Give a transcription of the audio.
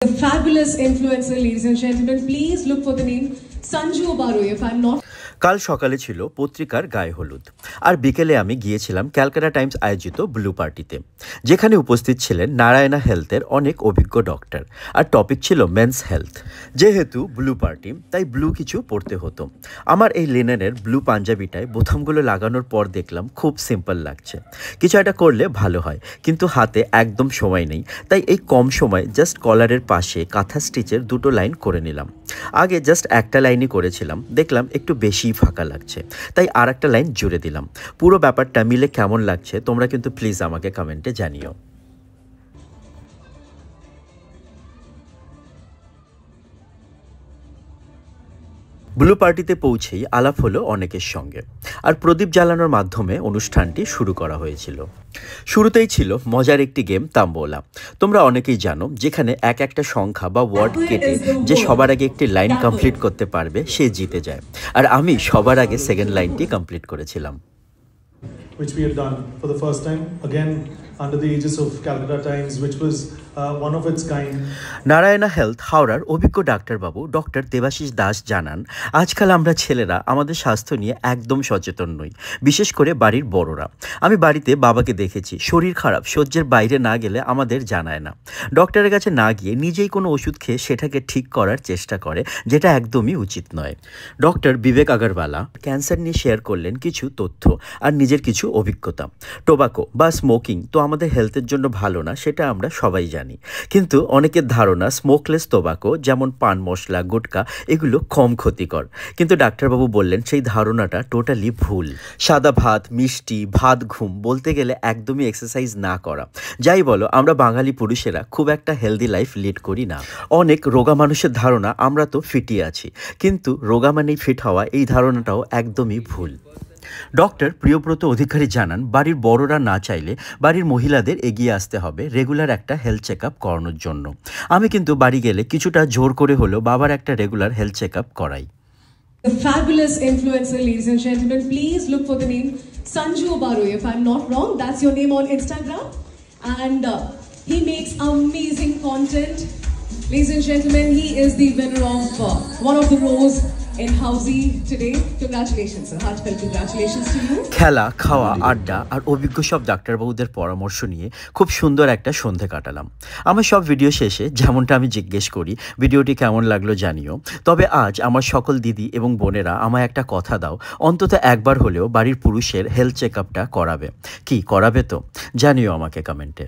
A fabulous influencer, ladies and gentlemen. Please look for the name Sanju Baroi, if I'm not. কাল সকালে ছিল পত্রিকার গায়ে হলুদ আর বিকেলে আমি গিয়েছিলাম ক্যালকাটা টাইমস আয়োজিত ব্লু পার্টিতে, যেখানে উপস্থিত ছিলেন নারায়ণা হেলথের অনেক অভিজ্ঞ ডক্টর। আর টপিক ছিল মেন্স হেলথ। যেহেতু ব্লু পার্টি, তাই ব্লু কিছু পরতে হতো। আমার এই লিনেনের ব্লু পাঞ্জাবিটায় বোতামগুলো লাগানোর পর দেখলাম খুব সিম্পল লাগছে, কিছু একটা করলে ভালো হয়, কিন্তু হাতে একদম সময় নেই। তাই এই কম সময় জাস্ট কলারের পাশে কাঁথা স্টিচের দুটো লাইন করে নিলাম। আগে জাস্ট একটা লাইনই করেছিলাম, দেখলাম একটু বেশি ফাঁকা লাগছে, তাই আর একটা লাইন জুড়ে দিলাম। পুরো ব্যাপারটা মিলে কেমন লাগছে তোমরা কিন্তু প্লিজ আমাকে কমেন্টে জানিও। ব্লু পার্টিতে পৌঁছেই আলাপ হলো অনেকের সঙ্গে, আর প্রদীপ জ্বালানোর মাধ্যমে অনুষ্ঠানটি শুরু করা হয়েছিল। শুরুতেই ছিল মজার একটি গেম তাম্বোলা। তোমরা অনেকেই জানো, যেখানে একটা সংখ্যা বা ওয়ার্ড কেটে যে সবার আগে একটি লাইন কমপ্লিট করতে পারবে সে জিতে যায়। আর আমি সবার আগে সেকেন্ড লাইনটি কমপ্লিট করেছিলাম। Which we had done for the first time, again under the aegis of Calcutta Times, which was one of its kind. Narayana health হাওড়ার অভিজ্ঞ ডাক্তারবাবু ডক্টর দেবাশিস দাস জানান, আজকাল আমরা ছেলেরা আমাদের স্বাস্থ্য নিয়ে একদম সচেতন নই, বিশেষ করে বাড়ির বড়রা। আমি বাড়িতে বাবাকে দেখেছি, শরীর খারাপ সহ্যের বাইরে না গেলে আমাদের জানায় না, ডক্টরের কাছে না গিয়ে নিজেই কোনো ওষুধ খেয়ে সেটাকে ঠিক করার চেষ্টা করে, যেটা একদমই উচিত নয়। ডক্টর বিবেক আগরওয়ালা ক্যান্সার নিয়ে শেয়ার করলেন কিছু তথ্য আর নিজের কিছু অভিজ্ঞতা। টোবাকো বা স্মোকিং তো আমাদের হেলথের জন্য ভালো না, সেটা আমরা সবাই জানি, কিন্তু অনেকের ধারণা স্মোকলেস টোবাকো যেমন পান মশলা, গুটকা এগুলো কম ক্ষতিকর। কিন্তু ডাক্তারবাবু বললেন সেই ধারণাটা টোটালি ভুল। সাদা ভাত, মিষ্টি ভাত, ঘুম, বলতে গেলে একদমই এক্সারসাইজ না করা, যাই বলো, আমরা বাঙালি পুরুষেরা খুব একটা হেলদি লাইফ লিড করি না। অনেক রোগা মানুষের ধারণা আমরা তো ফিটই আছি, কিন্তু রোগা মানেই ফিট হওয়া, এই ধারণাটাও একদমই ভুল। ডক্টর প্রিয়ব্রত অধিকারী জানান, বাড়ির বড়রা না চাইলে বাড়ির মহিলাদের এগিয়ে আসতে হবে রেগুলার একটা হেলথ চেক আপ করানোর জন্য। আমি কিন্তু বাড়ি গেলে কিছুটা জোর করে হলেও বাবার একটা রেগুলার হেলথ চেক আপ করাই। A fabulous influencer, ladies and gentlemen. Please look for the name Sanju Baroi, if I'm not wrong. That's your name on Instagram. And he makes amazing content. Ladies and gentlemen, he is the winner of one of the roles in Housey today. Congratulations, sir. Heartfelt congratulations to you. খেলা, খাওয়া, আড্ডা আর অভিজ্ঞ সব ডাক্তারবাবুদের পরামর্শ নিয়ে খুব সুন্দর একটা সন্ধে কাটালাম। আমার সব ভিডিও শেষে যেমনটা আমি জিজ্ঞেস করি, ভিডিওটি কেমন লাগলো জানিও। তবে আজ আমার সকল দিদি এবং বোনেরা আমায় একটা কথা দাও, অন্তত একবার হলেও বাড়ির পুরুষের হেলথ চেক আপটা করাবে। কি করাবে তো? জানিও আমাকে কমেন্টে।